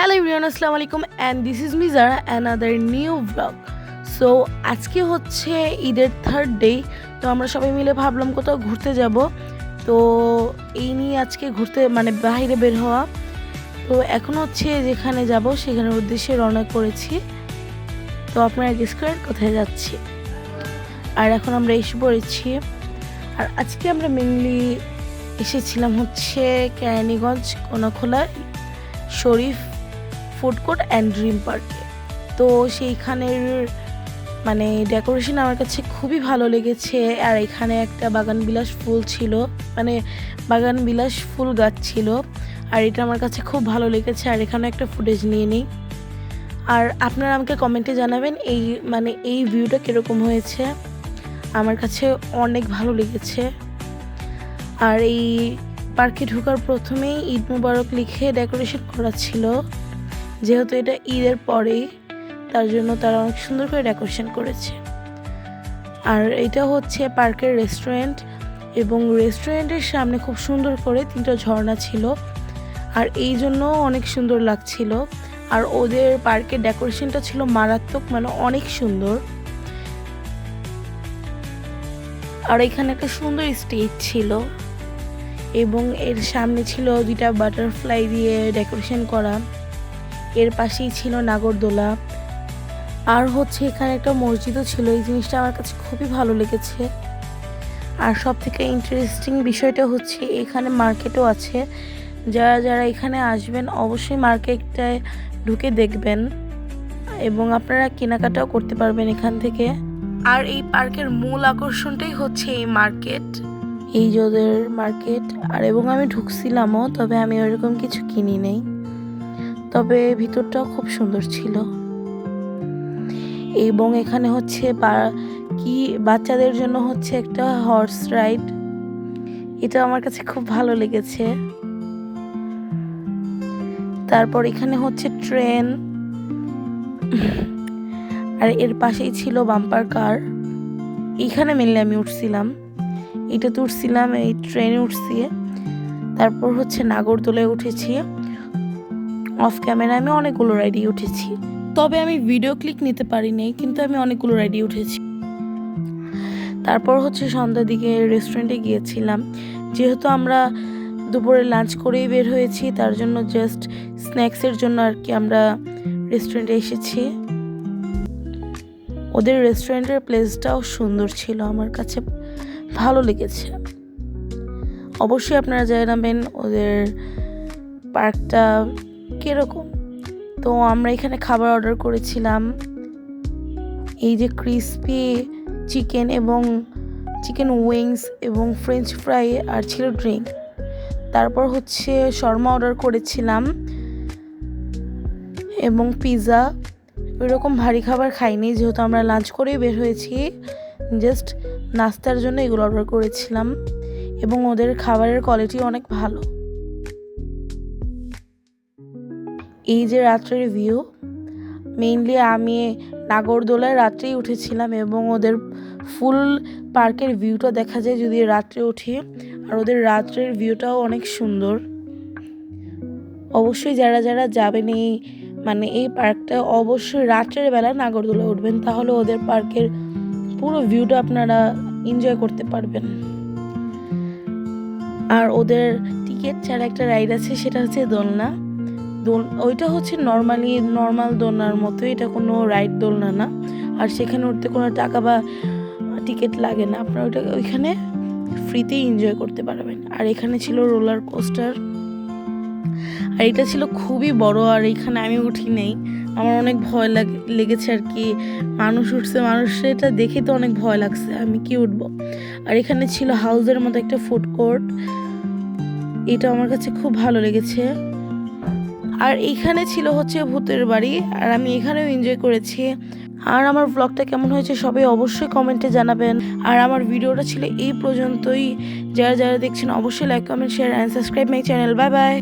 Hello everyone, আসসালামু আলাইকুম and this is me Zara, another new vlog. So আজকে হচ্ছে ঈদের থার্ড ডে। তো আমরা সবাই মিলে ভাবলাম কোথাও ঘুরতে যাব। তো এই নিয়ে আজকে ঘুরতে বাইরে বের হওয়া। তো এখন হচ্ছে যেখানে যাব সেখানের উদ্দেশ্যে রওনা করেছি। তো আপনারা গেস করেন কোথায় যাচ্ছি। আর এখন আমরা এসে পড়েছি। আর আজকে আমরা মেইনলি এসেছিলাম হচ্ছে কেরানীগঞ্জ কোনাখোলা শরীফ ফুড কোর্ট অ্যান্ড ড্রিম পার্কে। তো সেইখানের ডেকোরেশন আমার কাছে খুবই ভালো লেগেছে। আর এখানে একটা বাগানবিলাস ফুল ছিল, বাগানবিলাস ফুল গাছ ছিল। আর এটা আমার কাছে খুব ভালো লেগেছে। আর এখানে একটা ফুটেজ নিয়ে নিই। আর আপনারা আমাকে কমেন্টে জানাবেন এই ভিউটা কীরকম হয়েছে। আমার কাছে অনেক ভালো লেগেছে। আর এই পার্কে ঢোকার প্রথমেই ঈদ মুবারক লিখে ডেকোরেশন করা ছিল। যেহেতু এটা ঈদের পরেই, তার জন্য তারা অনেক সুন্দর করে ডেকোরেশন করেছে। আর এটা হচ্ছে পার্কের রেস্টুরেন্ট, এবং রেস্টুরেন্টের সামনে খুব সুন্দর করে 3টা ঝর্ণা ছিল। আর এই জন্য অনেক সুন্দর লাগছিল। আর ওদের পার্কের ডেকোরেশনটা ছিল মারাত্মক, অনেক সুন্দর। আর এখানে একটা সুন্দর স্টেজ ছিল, এবং এর সামনে ছিল 2টা বাটারফ্লাই দিয়ে ডেকোরেশন করা। এর পাশেই ছিল নাগরদোলা। আর হচ্ছে এখানে একটা মসজিদও ছিল। এই জিনিসটা আমার কাছে খুবই ভালো লেগেছে। আর সব থেকে ইন্টারেস্টিং বিষয়টা হচ্ছে এখানে মার্কেটও আছে। যারা এখানে আসবেন অবশ্যই মার্কেটটায় ঢুকে দেখবেন, এবং আপনারা কেনাকাটাও করতে পারবেন এখান থেকে। আর এই পার্কের মূল আকর্ষণটাই হচ্ছে এই মার্কেট, এই ওদের মার্কেট। এবং আমি ঢুকছিলামও, তবে আমি ওইরকম কিছু কিনি নেই। তবে ভিতরটাও খুব সুন্দর ছিল। এবং এখানে হচ্ছে বাচ্চাদের জন্য হচ্ছে একটা হর্স রাইড। এটা আমার কাছে খুব ভালো লেগেছে। তারপর এখানে হচ্ছে ট্রেন, আর এর পাশেই ছিল বাম্পার কার। এখানে মেনলি আমি উঠছিলাম, এটাতে উঠছিলাম, এই ট্রেনে উঠছি। তারপর হচ্ছে নাগরদোলায় উঠেছি। অফ ক্যামেরা আমি অনেকগুলো রাইডে উঠেছি, তবে আমি ভিডিও ক্লিক নিতে পারিনি, কিন্তু আমি অনেকগুলো রাইডে উঠেছি। তারপর হচ্ছে সন্ধ্যার দিকে রেস্টুরেন্টে গিয়েছিলাম। যেহেতু আমরা দুপুরে লাঞ্চ করেই বের হয়েছি, তার জন্য জাস্ট স্ন্যাক্সের জন্য আর কি আমরা রেস্টুরেন্টে এসেছি। ওদের রেস্টুরেন্টের প্লেসটাও সুন্দর ছিল, আমার কাছে ভালো লেগেছে। অবশ্যই আপনারা জানাবেন ওদের পার্কটা কীরকম। তো আমরা এখানে খাবার অর্ডার করেছিলাম, এই যে ক্রিসপি চিকেন এবং চিকেন উইংস এবং ফ্রেঞ্চ ফ্রাই, আর ছিল ড্রিঙ্ক। তারপর হচ্ছে শর্মা অর্ডার করেছিলাম এবং পিৎজা। ওইরকম ভারী খাবার খাইনি, যেহেতু আমরা লাঞ্চ করেই বের হয়েছি। জাস্ট নাস্তার জন্য এগুলো অর্ডার করেছিলাম, এবং ওদের খাবারের কোয়ালিটি অনেক ভালো। এই যে রাত্রের ভিউ, মেইনলি আমি নাগরদোলায় রাত্রেই উঠেছিলাম, এবং ওদের ফুল পার্কের ভিউটা দেখা যায় যদি রাত্রে উঠি। আর ওদের রাত্রের ভিউটাও অনেক সুন্দর। অবশ্যই যারা যাবেন এই পার্কটা, অবশ্যই রাত্রের বেলা নাগরদোলা উঠবেন, তাহলে ওদের পার্কের পুরো ভিউটা আপনারা এনজয় করতে পারবেন। আর ওদের টিকিট ছাড়া একটা রাইড আছে, সেটা হচ্ছে দোলনা। ওইটা হচ্ছে নর্মাল দোলনার মতো, এটা কোনো রাইড দোলনা না। আর সেখানে উঠতে কোনো টাকা বা টিকিট লাগে না, আপনারা ওইখানে ফ্রিতেই এনজয় করতে পারবেন। আর এখানে ছিল রোলার কোস্টার, আর এটা ছিল খুবই বড়। আর এখানে আমি উঠি নেই, আমার অনেক ভয় লেগেছে আর কি। মানুষ উঠছে, মানুষের এটা দেখে তো অনেক ভয় লাগছে, আমি কি উঠবো। আর এখানে ছিল হাউসের মতো একটা ফুড কোর্ট, এটা আমার কাছে খুব ভালো লেগেছে। আর এইখানে ছিল হচ্ছে ভূতের বাড়ি, আর আমি এখানেও এনজয় করেছি। আর আমার ব্লগটা কেমন হয়েছে সবাই অবশ্যই কমেন্টে জানাবেন। আর আমার ভিডিওটা ছিল এই পর্যন্তই। যারা দেখছেন অবশ্যই like, comment, share and subscribe my channel. Bye bye.